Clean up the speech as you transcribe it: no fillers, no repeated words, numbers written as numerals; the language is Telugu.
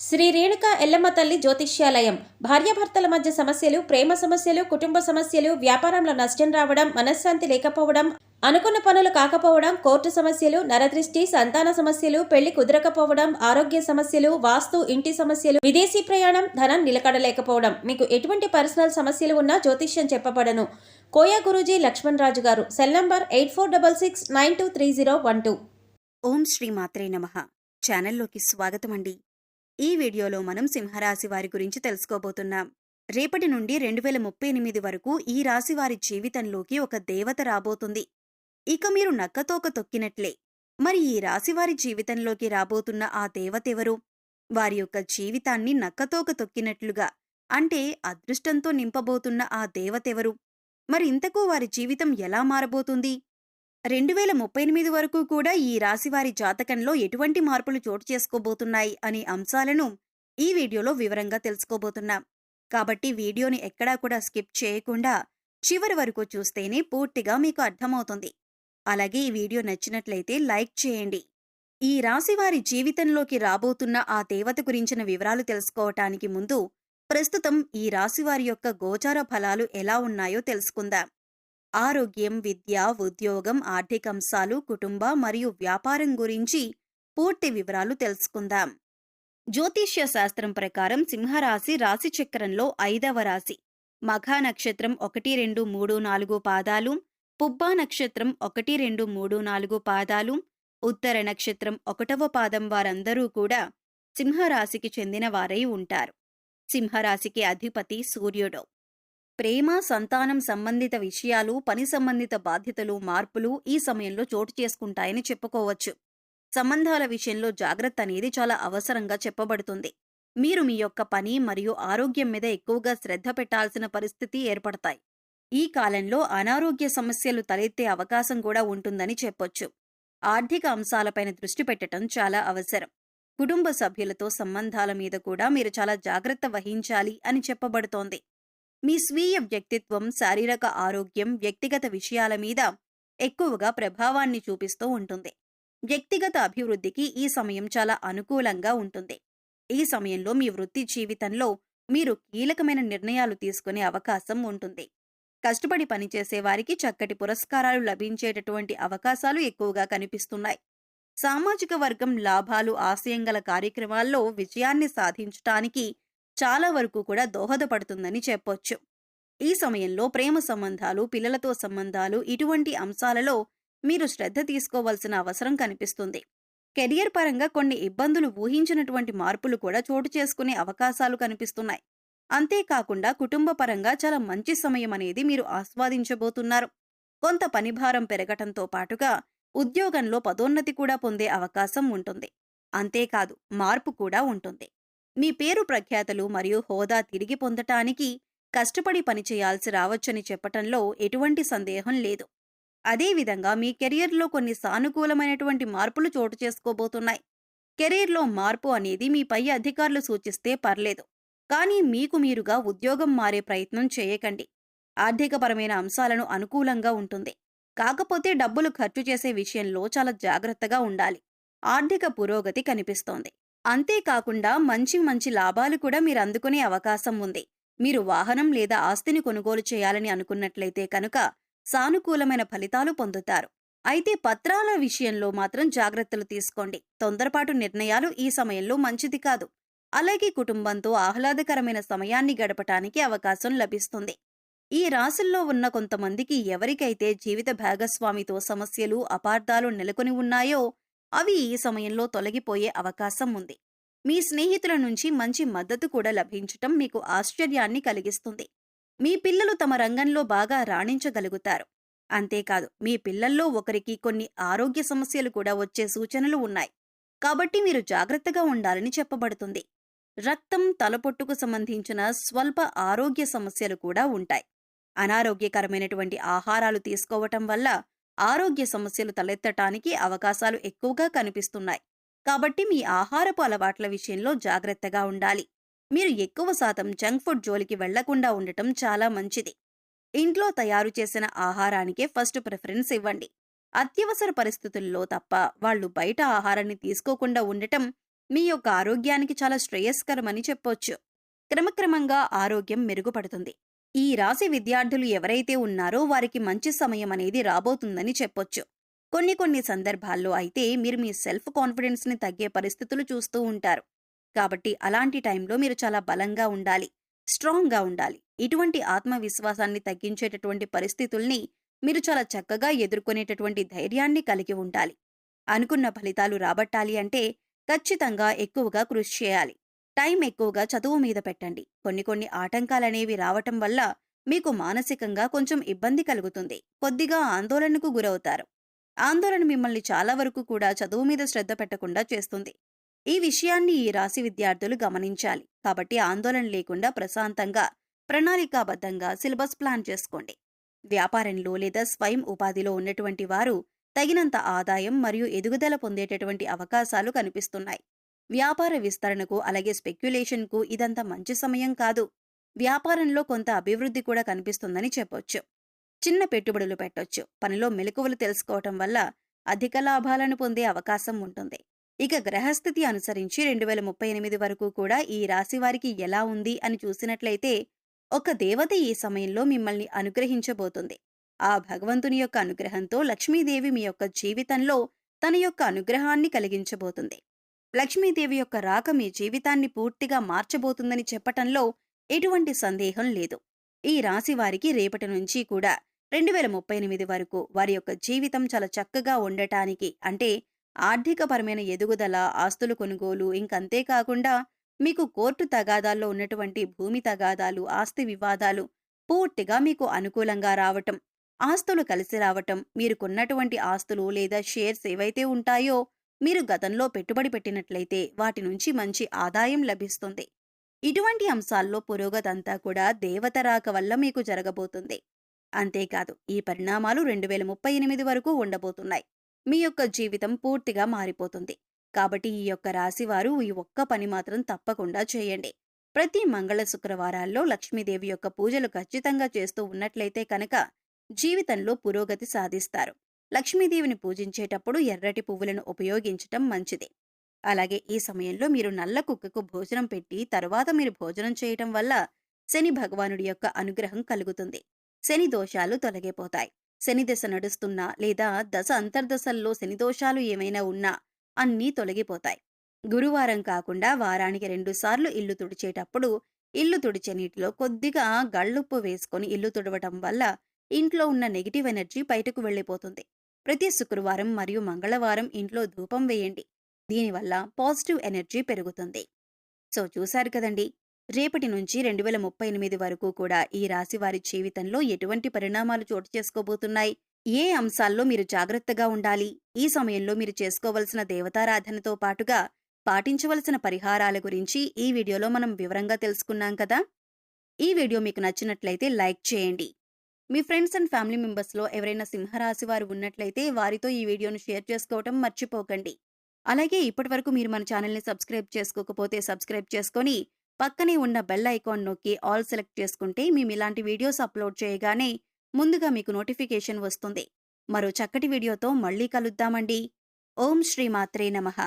శ్రీ రేణుక ఎల్లమ్మ తల్లి జ్యోతిష్యాలయం. భార్యాభర్తల మధ్య సమస్యలు, ప్రేమ సమస్యలు, కుటుంబ సమస్యలు, వ్యాపారంలో నష్టం రావడం, మనశ్శాంతి లేకపోవడం, అనుకున్న పనులు కాకపోవడం, కోర్టు సమస్యలు, నరదృష్టి, సంతాన సమస్యలు, పెళ్లి కుదరకపోవడం, ఆరోగ్య సమస్యలు, వాస్తు, ఇంటి సమస్యలు, విదేశీ ప్రయాణం, ధనం నిలకడలేకపోవడం, మీకు ఎటువంటి పర్సనల్ సమస్యలు ఉన్నా జ్యోతిష్యం చెప్పబడను. కోయా గురూజీ లక్ష్మణ్ రాజు గారు. Cell number 8466923012. ఓం శ్రీ మాత్రే నమః. ఛానల్లోకి స్వాగతమండి. ఈ వీడియోలో మనం సింహరాశి వారి గురించి తెలుసుకోబోతున్నాం. రేపటి నుండి 2038 వరకు ఈ రాశి వారి జీవితంలోకి ఒక దేవత రాబోతుంది. ఇక మీరు నక్కతోక తొక్కినట్లే. మరి ఈ రాశివారి జీవితంలోకి రాబోతున్న ఆ దేవతెవరు? వారి యొక్క జీవితాన్ని నక్కతోక తొక్కినట్లుగా అంటే అదృష్టంతో నింపబోతున్న ఆ దేవతెవరు? మరి ఇంతకు వారి జీవితం ఎలా మారబోతుంది? 2038 వరకు కూడా ఈ రాశివారి జాతకంలో ఎటువంటి మార్పులు చోటు చేసుకోబోతున్నాయి అనే అంశాలను ఈ వీడియోలో వివరంగా తెలుసుకోబోతున్నాం. కాబట్టి వీడియోని ఎక్కడా కూడా స్కిప్ చేయకుండా చివరి వరకు చూస్తేనే పూర్తిగా మీకు అర్థమవుతుంది. అలాగే ఈ వీడియో నచ్చినట్లయితే లైక్ చేయండి. ఈ రాశివారి జీవితంలోకి రాబోతున్న ఆ దేవత గురించిన వివరాలు తెలుసుకోవటానికి ముందు ప్రస్తుతం ఈ రాశివారి యొక్క గోచార ఫలాలు ఎలా ఉన్నాయో తెలుసుకుందాం. ఆరోగ్యం, విద్య, ఉద్యోగం, ఆర్థికంశాలు, కుటుంబ మరియు వ్యాపారం గురించి పూర్తి వివరాలు తెలుసుకుందాం. జ్యోతిష్య శాస్త్రం ప్రకారం సింహరాశి రాశి చక్రంలో 5వ రాశి. మఘా నక్షత్రం 1, 2, 3, 4 పాదాలు, పుబ్బా నక్షత్రం 1, 2, 3, 4 పాదాలు, ఉత్తర నక్షత్రం 1వ పాదం వారందరూ కూడా సింహరాశికి చెందిన వారై ఉంటారు. సింహరాశికి అధిపతి సూర్యుడు. ప్రేమ, సంతానం సంబంధిత విషయాలు, పని సంబంధిత బాధ్యతలు, మార్పులు ఈ సమయంలో చోటు చేసుకుంటాయని చెప్పుకోవచ్చు. సంబంధాల విషయంలో జాగ్రత్త అనేది చాలా అవసరంగా చెప్పబడుతుంది. మీరు మీ యొక్క పని మరియు ఆరోగ్యం మీద ఎక్కువగా శ్రద్ధ పెట్టాల్సిన పరిస్థితి ఏర్పడతాయి. ఈ కాలంలో అనారోగ్య సమస్యలు తలెత్తే అవకాశం కూడా ఉంటుందని చెప్పొచ్చు. ఆర్థిక అంశాలపైన దృష్టి పెట్టడం చాలా అవసరం. కుటుంబ సభ్యులతో సంబంధాల మీద కూడా మీరు చాలా జాగ్రత్త వహించాలి అని చెప్పబడుతోంది. మీ స్వీయ వ్యక్తిత్వం, శారీరక ఆరోగ్యం, వ్యక్తిగత విషయాల మీద ఎక్కువగా ప్రభావాన్ని చూపిస్తూ ఉంటుంది. వ్యక్తిగత అభివృద్ధికి ఈ సమయం చాలా అనుకూలంగా ఉంటుంది. ఈ సమయంలో మీ వృత్తి జీవితంలో మీరు కీలకమైన నిర్ణయాలు తీసుకునే అవకాశం ఉంటుంది. కష్టపడి పనిచేసే వారికి చక్కటి పురస్కారాలు లభించేటటువంటి అవకాశాలు ఎక్కువగా కనిపిస్తున్నాయి. సామాజిక వర్గం లాభాలు, ఆశయం గల కార్యక్రమాల్లో విజయాన్ని సాధించటానికి చాలా వరకు కూడా దోహదపడుతుందని చెప్పొచ్చు. ఈ సమయంలో ప్రేమ సంబంధాలు, పిల్లలతో సంబంధాలు ఇటువంటి అంశాలలో మీరు శ్రద్ధ తీసుకోవాల్సిన అవసరం కనిపిస్తుంది. కెరియర్ పరంగా కొన్ని ఇబ్బందులు, ఊహించినటువంటి మార్పులు కూడా చోటు చేసుకునే అవకాశాలు కనిపిస్తున్నాయి. అంతేకాకుండా కుటుంబ పరంగా చాలా మంచి సమయం అనేది మీరు ఆస్వాదించబోతున్నారు. కొంత పనిభారం పెరగటంతో పాటుగా ఉద్యోగంలో పదోన్నతి కూడా పొందే అవకాశం ఉంటుంది. అంతేకాదు మార్పు కూడా ఉంటుంది. మీ పేరు ప్రఖ్యాతలు మరియు హోదా తిరిగి పొందటానికి కష్టపడి పనిచేయాల్సి రావచ్చని చెప్పటంలో ఎటువంటి సందేహం లేదు. అదేవిధంగా మీ కెరియర్లో కొన్ని సానుకూలమైనటువంటి మార్పులు చోటు చేసుకోబోతున్నాయి. కెరీర్లో మార్పు అనేది మీ పై అధికారులు సూచిస్తే పర్లేదు, కానీ మీకు మీరుగా ఉద్యోగం మారే ప్రయత్నం చేయకండి. ఆర్థికపరమైన అంశాలను అనుకూలంగా ఉంటుంది. కాకపోతే డబ్బులు ఖర్చు చేసే విషయంలో చాలా జాగ్రత్తగా ఉండాలి. ఆర్థిక పురోగతి కనిపిస్తోంది. అంతేకాకుండా మంచి మంచి లాభాలు కూడా మీరు అందుకునే అవకాశం ఉంది. మీరు వాహనం లేదా ఆస్తిని కొనుగోలు చేయాలని అనుకున్నట్లయితే కనుక సానుకూలమైన ఫలితాలు పొందుతారు. అయితే పత్రాల విషయంలో మాత్రం జాగ్రత్తలు తీసుకోండి. తొందరపాటు నిర్ణయాలు ఈ సమయంలో మంచిది కాదు. అలాగే కుటుంబంతో ఆహ్లాదకరమైన సమయాన్ని గడపటానికి అవకాశం లభిస్తుంది. ఈ రాశుల్లో ఉన్న కొంతమందికి ఎవరికైతే జీవిత భాగస్వామితో సమస్యలు, అపార్థాలు నెలకొని ఉన్నాయో అవి ఈ సమయంలో తొలగిపోయే అవకాశం ఉంది. మీ స్నేహితుల నుంచి మంచి మద్దతు కూడా లభించటం మీకు ఆశ్చర్యాన్ని కలిగిస్తుంది. మీ పిల్లలు తమ రంగంలో బాగా రాణించగలుగుతారు. అంతేకాదు మీ పిల్లల్లో ఒకరికి కొన్ని ఆరోగ్య సమస్యలు కూడా వచ్చే సూచనలు ఉన్నాయి. కాబట్టి మీరు జాగ్రత్తగా ఉండాలని చెప్పబడుతుంది. రక్తం, తలపొట్టుకు సంబంధించిన స్వల్ప ఆరోగ్య సమస్యలు కూడా ఉంటాయి. అనారోగ్యకరమైనటువంటి ఆహారాలు తీసుకోవటం వల్ల ఆరోగ్య సమస్యలు తలెత్తటానికి అవకాశాలు ఎక్కువగా కనిపిస్తున్నాయి. కాబట్టి మీ ఆహారపు అలవాట్ల విషయంలో జాగ్రత్తగా ఉండాలి. మీరు ఎక్కువ శాతం జంక్ ఫుడ్ జోలికి వెళ్లకుండా ఉండటం చాలా మంచిది. ఇంట్లో తయారు చేసిన ఆహారానికే ఫస్ట్ ప్రిఫరెన్స్ ఇవ్వండి. అత్యవసర పరిస్థితుల్లో తప్ప వాళ్ళు బయట ఆహారాన్ని తీసుకోకుండా ఉండటం మీ యొక్క ఆరోగ్యానికి చాలా శ్రేయస్కరమని చెప్పొచ్చు. క్రమక్రమంగా ఆరోగ్యం మెరుగుపడుతుంది. ఈ రాశి విద్యార్థులు ఎవరైతే ఉన్నారో వారికి మంచి సమయం అనేది రాబోతుందని చెప్పొచ్చు. కొన్ని సందర్భాల్లో అయితే మీరు మీ సెల్ఫ్ కాన్ఫిడెన్స్ని తగ్గే పరిస్థితులు చూస్తూ ఉంటారు. కాబట్టి అలాంటి టైంలో మీరు చాలా బలంగా ఉండాలి, స్ట్రాంగ్గా ఉండాలి. ఇటువంటి ఆత్మవిశ్వాసాన్ని తగ్గించేటటువంటి పరిస్థితుల్ని మీరు చాలా చక్కగా ఎదుర్కొనేటటువంటి ధైర్యాన్ని కలిగి ఉండాలి. అనుకున్న ఫలితాలు రాబట్టాలి అంటే ఖచ్చితంగా ఎక్కువగా కృషి చేయాలి. టైం ఎక్కువగా చదువు మీద పెట్టండి. కొన్ని ఆటంకాలనేవి రావటం వల్ల మీకు మానసికంగా కొంచెం ఇబ్బంది కలుగుతుంది. కొద్దిగా ఆందోళనకు గురవుతారు. ఆందోళన మిమ్మల్ని చాలా వరకు కూడా చదువు మీద శ్రద్ధ పెట్టకుండా చేస్తుంది. ఈ విషయాన్ని ఈ రాశి విద్యార్థులు గమనించాలి. కాబట్టి ఆందోళన లేకుండా ప్రశాంతంగా, ప్రణాళికాబద్ధంగా సిలబస్ ప్లాన్ చేసుకోండి. వ్యాపారంలో లేదా స్వయం ఉపాధిలో ఉన్నటువంటి వారు తగినంత ఆదాయం మరియు ఎదుగుదల పొందేటటువంటి అవకాశాలు కనిపిస్తున్నాయి. వ్యాపార విస్తరణకు అలాగే స్పెక్యులేషన్కు ఇదంత మంచి సమయం కాదు. వ్యాపారంలో కొంత అభివృద్ధి కూడా కనిపిస్తుందని చెప్పొచ్చు. చిన్న పెట్టుబడులు పెట్టొచ్చు. పనిలో మెలకువలు తెలుసుకోవటం వల్ల అధిక లాభాలను పొందే అవకాశం ఉంటుంది. ఇక గ్రహస్థితి అనుసరించి 2038 వరకు కూడా ఈ రాశి వారికి ఎలా ఉంది అని చూసినట్లయితే ఒక దేవత ఈ సమయంలో మిమ్మల్ని అనుగ్రహించబోతుంది. ఆ భగవంతుని యొక్క అనుగ్రహంతో లక్ష్మీదేవి మీ యొక్క జీవితంలో తన యొక్క అనుగ్రహాన్ని కలిగించబోతుంది. లక్ష్మీదేవి యొక్క రాక మీ జీవితాన్ని పూర్తిగా మార్చబోతుందని చెప్పటంలో ఎటువంటి సందేహం లేదు. ఈ రాశి వారికి రేపటి నుంచి కూడా 2038 వరకు వారి యొక్క జీవితం చాలా చక్కగా ఉండటానికి, అంటే ఆర్థికపరమైన ఎదుగుదల, ఆస్తుల కొనుగోలు, ఇంకంతేకాకుండా మీకు కోర్టు తగాదాల్లో ఉన్నటువంటి భూమి తగాదాలు, ఆస్తి వివాదాలు పూర్తిగా మీకు అనుకూలంగా రావటం, ఆస్తులు కలిసి రావటం, మీరు కొన్నటువంటి ఆస్తులు లేదా షేర్స్ ఏవైతే ఉంటాయో మీరు గతంలో పెట్టుబడి పెట్టినట్లయితే వాటి నుంచి మంచి ఆదాయం లభిస్తుంది. ఇటువంటి అంశాల్లో పురోగతంతా కూడా దేవత రాక వల్ల మీకు జరగబోతుంది. అంతేకాదు, ఈ పరిణామాలు 2038 వరకు ఉండబోతున్నాయి. మీ యొక్క జీవితం పూర్తిగా మారిపోతుంది. కాబట్టి ఈ యొక్క రాశివారు ఈ ఒక్క పని మాత్రం తప్పకుండా చేయండి. ప్రతి మంగళ శుక్రవారాల్లో లక్ష్మీదేవి యొక్క పూజలు ఖచ్చితంగా చేస్తూ ఉన్నట్లయితే కనుక జీవితంలో పురోగతి సాధిస్తారు. లక్ష్మీదేవిని పూజించేటప్పుడు ఎర్రటి పువ్వులను ఉపయోగించటం మంచిది. అలాగే ఈ సమయంలో మీరు నల్ల కుక్కకు భోజనం పెట్టి తరువాత మీరు భోజనం చేయటం వల్ల శని భగవానుడి యొక్క అనుగ్రహం కలుగుతుంది. శని దోషాలు తొలగిపోతాయి. శని దశ నడుస్తున్నా లేదా దశ అంతర్దశల్లో శని దోషాలు ఏమైనా ఉన్నా అన్నీ తొలగిపోతాయి. గురువారం కాకుండా వారానికి 2 సార్లు ఇల్లు తుడిచేటప్పుడు ఇల్లు తుడిచే నీటిలో కొద్దిగా గళ్ళుప్పు వేసుకొని ఇల్లు తుడవటం వల్ల ఇంట్లో ఉన్న నెగిటివ్ ఎనర్జీ బయటకు వెళ్ళిపోతుంది. ప్రతి శుక్రవారం మరియు మంగళవారం ఇంట్లో ధూపం వేయండి. దీనివల్ల పాజిటివ్ ఎనర్జీ పెరుగుతుంది. సో చూశారు కదండి, రేపటి నుంచి 2038 వరకు కూడా ఈ రాశి వారి జీవితంలో ఎటువంటి పరిణామాలు చోటు చేసుకోబోతున్నాయి, ఏ అంశాల్లో మీరు జాగ్రత్తగా ఉండాలి, ఈ సమయంలో మీరు చేసుకోవలసిన దేవతారాధనతో పాటుగా పాటించవలసిన పరిహారాల గురించి ఈ వీడియోలో మనం వివరంగా తెలుసుకున్నాం కదా. ఈ వీడియో మీకు నచ్చినట్లయితే లైక్ చేయండి. మీ ఫ్రెండ్స్ అండ్ ఫ్యామిలీ మెంబర్స్లో ఎవరైనా సింహరాశి వారు ఉన్నట్లయితే వారితో ఈ వీడియోను షేర్ చేసుకోవటం మర్చిపోకండి. అలాగే ఇప్పటివరకు మీరు మన ఛానల్ని సబ్స్క్రైబ్ చేసుకోకపోతే సబ్స్క్రైబ్ చేసుకొని పక్కనే ఉన్న బెల్ ఐకాన్ నొక్కి ఆల్ సెలెక్ట్ చేసుకుంటే మేము ఇలాంటి వీడియోస్ అప్లోడ్ చేయగానే ముందుగా మీకు నోటిఫికేషన్ వస్తుంది. మరో చక్కటి వీడియోతో మళ్ళీ కలుద్దామండి. ఓం శ్రీ మాత్రే నమః.